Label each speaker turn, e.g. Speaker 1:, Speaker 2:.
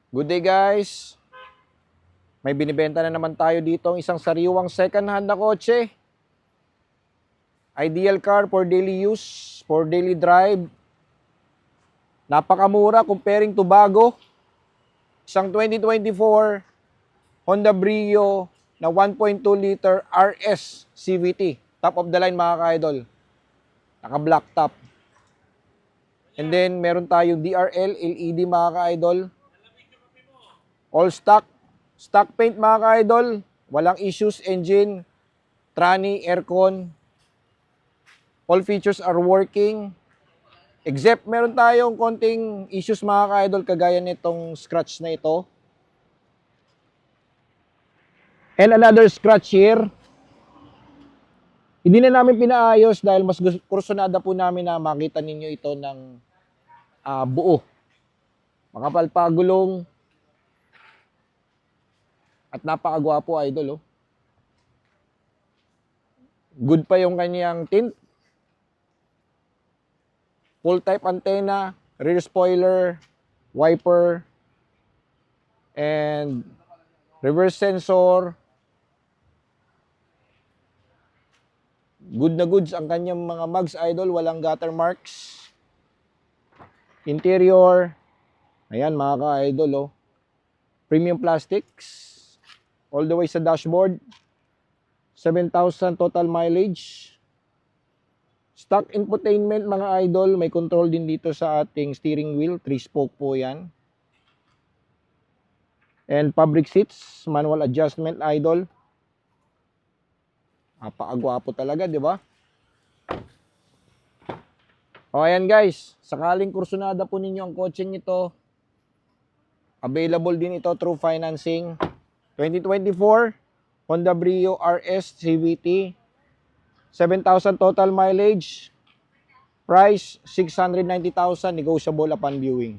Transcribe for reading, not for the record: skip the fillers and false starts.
Speaker 1: Good day guys. May binibenta na naman tayo dito ang isang sariwang second hand na kotse. Ideal car for daily use, for daily drive. Napakamura comparing to bago. Isang 2024 Honda Brio na 1.2 liter RS CVT. Top of the line mga ka-idol. Naka black top. And then meron tayong DRL LED mga ka-idol. All stock. Stock paint mga ka-idol. Walang issues, engine, tranny, aircon. All features are working. Except meron tayong konting issues mga ka-idol kagaya nitong scratch na ito. And another scratch here. Hindi na namin pinaayos dahil mas kursunada po namin na makita ninyo ito ng buo. Makapal pa gulong. At napakagwapo idol oh. Good pa yung kanyang tint. Full type antenna, rear spoiler, wiper, and reverse sensor. Good na goods ang kanyang mga mugs idol, walang gutter marks. Interior, ayan mga ka-idol oh. Premium plastics. All the way sa dashboard. 7,000 total mileage. Stock infotainment mga idol. May control din dito sa ating steering wheel. 3-spoke po yan. And fabric seats. Manual adjustment idol. Napakagwapo talaga, di ba? O ayan guys. Sakaling kursunada po ninyo ang kotseng ito. Available din ito through financing. 2024 Honda Brio RS CVT. 7,000 total mileage. Price 690,000, negotiable upon viewing.